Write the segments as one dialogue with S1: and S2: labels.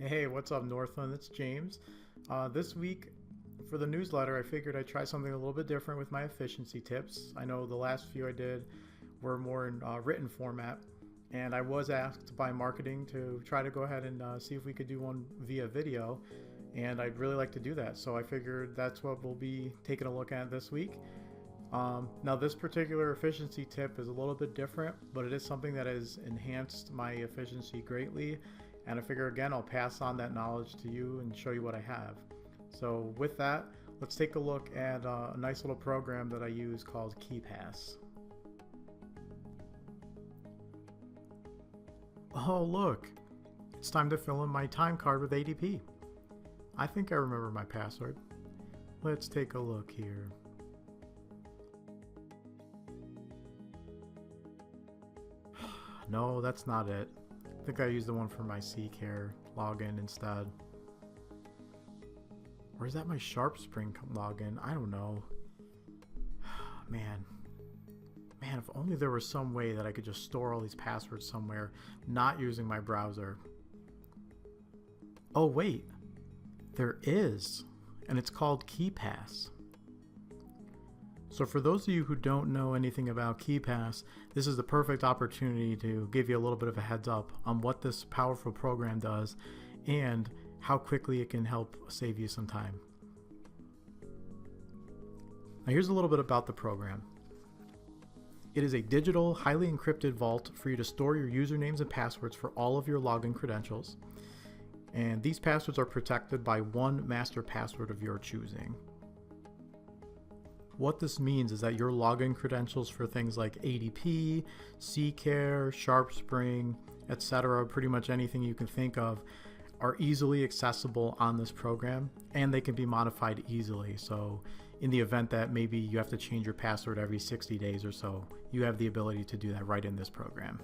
S1: Hey, what's up, Northland? It's James. This week, for the newsletter, I figured I'd try something a little bit different with my efficiency tips. I know the last few I did were more in written format, and I was asked by marketing to try to go ahead and see if we could do one via video, and I'd really like to do that. So I figured that's what we'll be taking a look at this week. Now, this particular efficiency tip is a little bit different, but it is something that has enhanced my efficiency greatly. And I figure, again, I'll pass on that knowledge to you and show you what I have. So with that, let's take a look at a nice little program that I use called KeePass. Oh, look, it's time to fill in my time card with ADP. I think I remember my password. Let's take a look here. No, that's not it. I think I used the one for my CCare login instead. Or is that my SharpSpring login? I don't know. Man, if only there was some way that I could just store all these passwords somewhere, not using my browser. Oh wait, there is, and it's called KeePass. So for those of you who don't know anything about KeePass, this is the perfect opportunity to give you a little bit of a heads up on what this powerful program does and how quickly it can help save you some time. Now here's a little bit about the program. It is a digital, highly encrypted vault for you to store your usernames and passwords for all of your login credentials. And these passwords are protected by one master password of your choosing. What this means is that your login credentials for things like ADP, CCare, SharpSpring, etc., pretty much anything you can think of, are easily accessible on this program, and they can be modified easily. So in the event that maybe you have to change your password every 60 days or so, you have the ability to do that right in this program.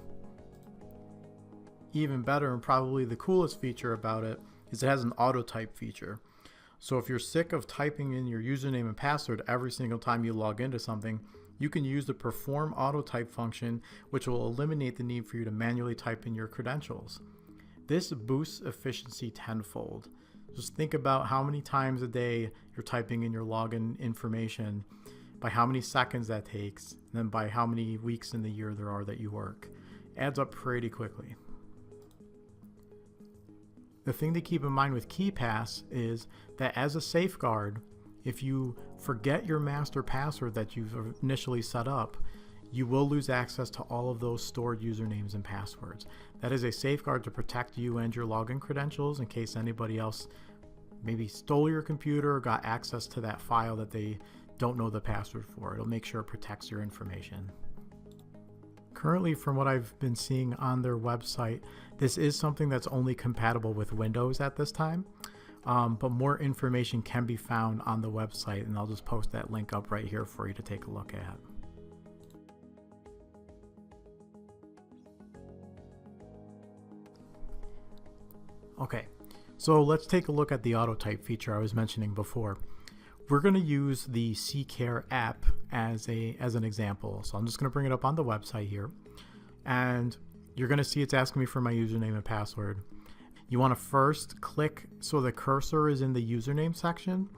S1: Even better, and probably the coolest feature about it, is it has an auto type feature. So if you're sick of typing in your username and password every single time you log into something, you can use the perform auto type function, which will eliminate the need for you to manually type in your credentials. This boosts efficiency tenfold. Just think about how many times a day you're typing in your login information, by how many seconds that takes, and then by how many weeks in the year there are that you work. Adds up pretty quickly. The thing to keep in mind with KeePass is that as a safeguard, if you forget your master password that you've initially set up, you will lose access to all of those stored usernames and passwords. That is a safeguard to protect you and your login credentials in case anybody else maybe stole your computer or got access to that file that they don't know the password for. It'll make sure it protects your information. Currently, from what I've been seeing on their website, this is something that's only compatible with Windows at this time, but more information can be found on the website, and I'll just post that link up right here for you to take a look at. Okay, so let's take a look at the auto type feature I was mentioning before. We're going to use the CCare app as an example. So I'm just going to bring it up on the website here, and you're going to see it's asking me for my username and password. You want to first click so the cursor is in the username section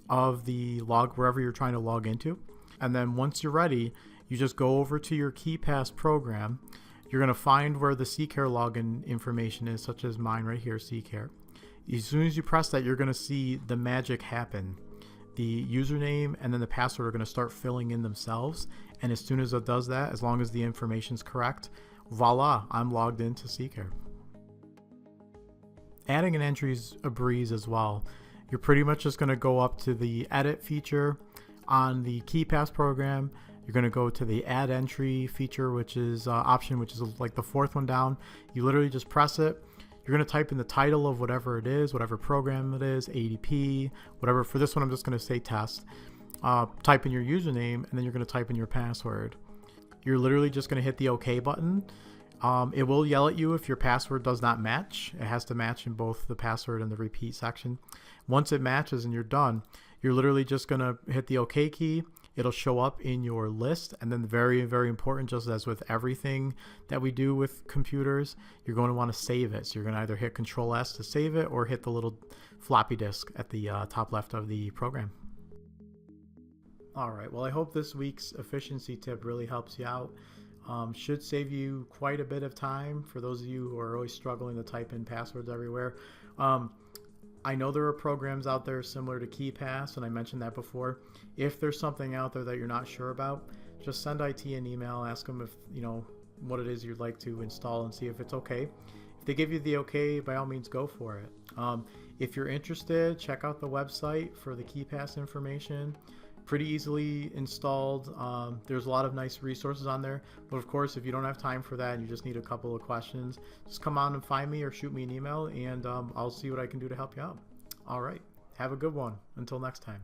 S1: of the wherever you're trying to log into, and then once you're ready, you just go over to your KeePass program. You're going to find where the CCare login information is, such as mine right here, CCare. As soon as you press that, you're going to see the magic happen. The username and then the password are going to start filling in themselves, and as soon as it does that, as long as the information is correct, voila, I'm logged into CCare. Adding an entry is a breeze as well. You're pretty much just going to go up to the edit feature on the KeePass program. You're going to go to the add entry feature, which is option, which is like the fourth one down. You literally just press it. You're going to type in the title of whatever it is, whatever program it is, ADP, whatever. For this one, I'm just going to say test. Type in your username, and then you're going to type in your password. You're literally just going to hit the OK button. It will yell at you if your password does not match. It has to match in both the password and the repeat section. Once it matches and you're done, you're literally just going to hit the OK key, it'll show up in your list. And then very, very important, just as with everything that we do with computers, you're going to want to save it. So you're going to either hit Control S to save it or hit the little floppy disk at the top left of the program. All right, well, I hope this week's efficiency tip really helps you out. Should save you quite a bit of time for those of you who are always struggling to type in passwords everywhere. I know there are programs out there similar to KeePass, and I mentioned that before. If there's something out there that you're not sure about, just send IT an email, ask them if what it is you'd like to install and see if it's okay. If they give you the okay, by all means go for it. If you're interested, check out the website for the KeePass information. Pretty easily installed. There's a lot of nice resources on there, but of course, if you don't have time for that and you just need a couple of questions, just come on and find me or shoot me an email, and I'll see what I can do to help you out. All right, have a good one. Until next time.